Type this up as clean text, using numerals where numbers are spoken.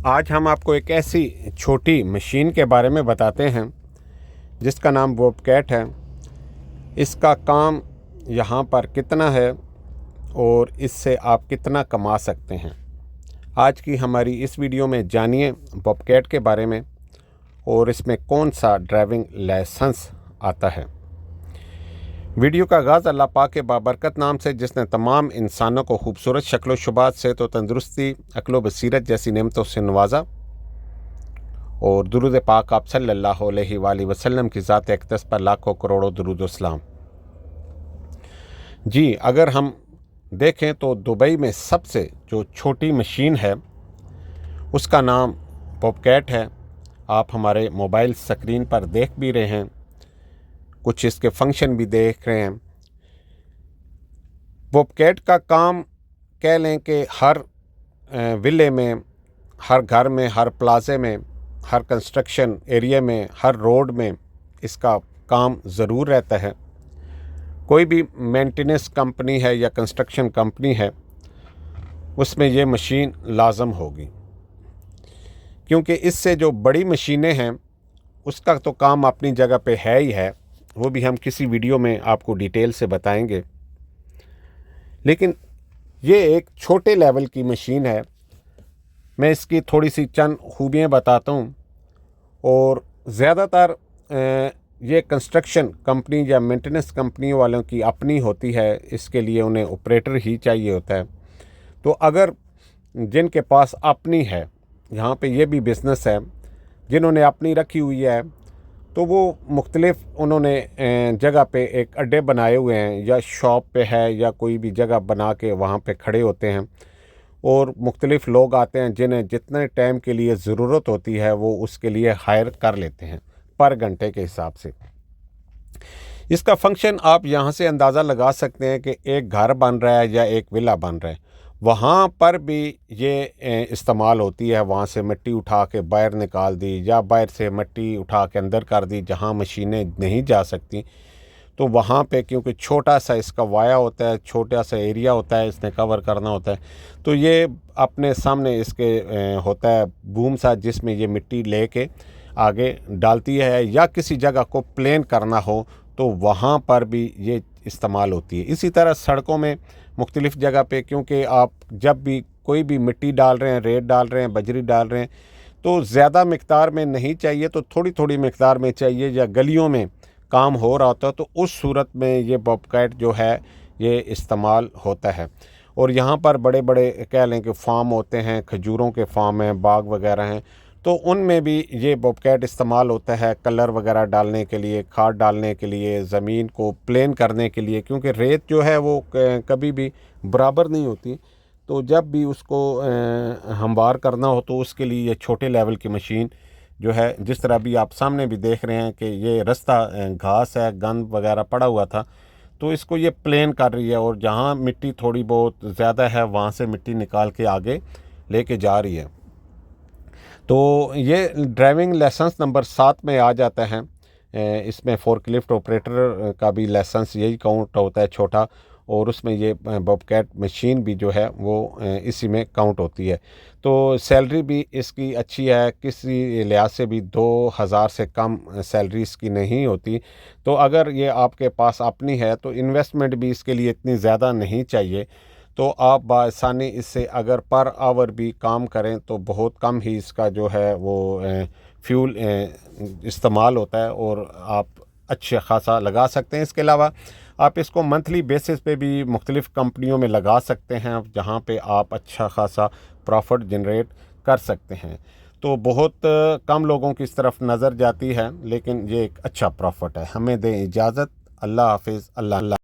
आज हम आपको एक ऐसी छोटी मशीन के बारे में बताते हैं जिसका नाम बॉबकैट है। इसका काम यहाँ पर कितना है और इससे आप कितना कमा सकते हैं, आज की हमारी इस वीडियो में जानिए बॉबकैट के बारे में और इसमें कौन सा ड्राइविंग लाइसेंस आता है। वीडियो का आगाज़ अल्लाह पाक के बाबरकत नाम से, जिसने तमाम इंसानों को खूबसूरत शक्ल शुबात से तो तंदुरुस्ती, अक्ल बसीरत जैसी नेमतों से नवाजा, और दुरूद पाक आप सल्लल्लाहु अलैहि वसल्लम की ज़ात अक़दस पर लाखों करोड़ों दुरूद व सलाम। जी, अगर हम देखें तो दुबई में सबसे जो छोटी मशीन है उसका नाम बॉबकैट है। आप हमारे मोबाइल स्क्रीन पर देख भी रहे हैं, कुछ इसके फंक्शन भी देख रहे हैं। बॉबकैट का काम कह लें कि हर विले में, हर घर में, हर प्लाजे में, हर कंस्ट्रक्शन एरिया में, हर रोड में इसका काम ज़रूर रहता है। कोई भी मेंटेनेंस कंपनी है या कंस्ट्रक्शन कंपनी है, उसमें ये मशीन लाजम होगी, क्योंकि इससे जो बड़ी मशीनें हैं उसका तो काम अपनी जगह पे है ही है, वो भी हम किसी वीडियो में आपको डिटेल से बताएंगे। लेकिन ये एक छोटे लेवल की मशीन है। मैं इसकी थोड़ी सी चंद खूबियाँ बताता हूँ। और ज़्यादातर ये कंस्ट्रक्शन कंपनी या मेंटेनेंस कंपनी वालों की अपनी होती है, इसके लिए उन्हें ऑपरेटर ही चाहिए होता है। तो अगर जिनके पास अपनी है, यहाँ पे ये भी बिज़नेस है, जिन्होंने अपनी रखी हुई है, तो वो मुख्तलिफ़ उन्होंने जगह पे एक अड्डे बनाए हुए हैं, या शॉप पे है या कोई भी जगह बना के वहाँ पे खड़े होते हैं, और मुख्तलिफ़ लोग आते हैं जिन्हें जितने टाइम के लिए ज़रूरत होती है वो उसके लिए हायर कर लेते हैं पर घंटे के हिसाब से। इसका फंक्शन आप यहाँ से अंदाज़ा लगा सकते हैं कि एक घर बन रहा है या एक विला बन रहा है, वहाँ पर भी ये इस्तेमाल होती है। वहाँ से मिट्टी उठा के बाहर निकाल दी, या बाहर से मिट्टी उठा के अंदर कर दी जहाँ मशीनें नहीं जा सकती, तो वहाँ पे क्योंकि छोटा सा इसका वाया होता है, छोटा सा एरिया होता है, इसने कवर करना होता है, तो ये अपने सामने इसके होता है बूम सा, जिसमें ये मिट्टी लेके आगे डालती है, या किसी जगह को प्लेन करना हो तो वहाँ पर भी ये इस्तेमाल होती है। इसी तरह सड़कों में मुख्तलिफ़ जगह पे, क्योंकि आप जब भी कोई भी मिट्टी डाल रहे हैं, रेत डाल रहे हैं, बजरी डाल रहे हैं, तो ज़्यादा मिक़दार में नहीं चाहिए, तो थोड़ी थोड़ी मिक़दार में चाहिए, या गलियों में काम हो रहा होता है, तो उस सूरत में ये बॉबकैट जो है ये इस्तेमाल होता है। और यहाँ पर बड़े बड़े कह लें कि फार्म होते हैं, खजूरों के फार्म हैं, बाग वगैरह हैं, तो उनमें भी ये बॉबकैट इस्तेमाल होता है कलर वगैरह डालने के लिए, खाद डालने के लिए, ज़मीन को प्लेन करने के लिए, क्योंकि रेत जो है वो कभी भी बराबर नहीं होती, तो जब भी उसको हमवार करना हो तो उसके लिए ये छोटे लेवल की मशीन जो है, जिस तरह भी आप सामने भी देख रहे हैं कि ये रास्ता घास है, गंद वगैरह पड़ा हुआ था, तो इसको ये प्लेन कर रही है, और जहाँ मिट्टी थोड़ी बहुत ज़्यादा है वहाँ से मिट्टी निकाल के आगे लेके जा रही है। तो ये ड्राइविंग लाइसेंस नंबर 7 में आ जाता है। इसमें फोर्कलिफ्ट ऑपरेटर का भी लाइसेंस यही काउंट होता है, छोटा, और उसमें ये बॉबकैट मशीन भी जो है वो इसी में काउंट होती है। तो सैलरी भी इसकी अच्छी है, किसी लिहाज से भी 2000 से कम सैलरी इसकी नहीं होती। तो अगर ये आपके पास अपनी है तो इन्वेस्टमेंट भी इसके लिए इतनी ज़्यादा नहीं चाहिए, तो आप बआसानी इससे अगर पर आवर भी काम करें तो बहुत कम ही इसका जो है वो फ्यूल इस्तेमाल होता है, और आप अच्छा खासा लगा सकते हैं। इसके अलावा आप इसको मंथली बेसिस पे भी मुख्तलिफ़ कंपनियों में लगा सकते हैं, जहाँ पे आप अच्छा खासा प्रॉफिट जनरेट कर सकते हैं। तो बहुत कम लोगों की इस तरफ नज़र जाती है, लेकिन ये एक अच्छा प्रॉफिट है। हमें दें इजाज़त। अल्लाह हाफिज़। अल्लाह।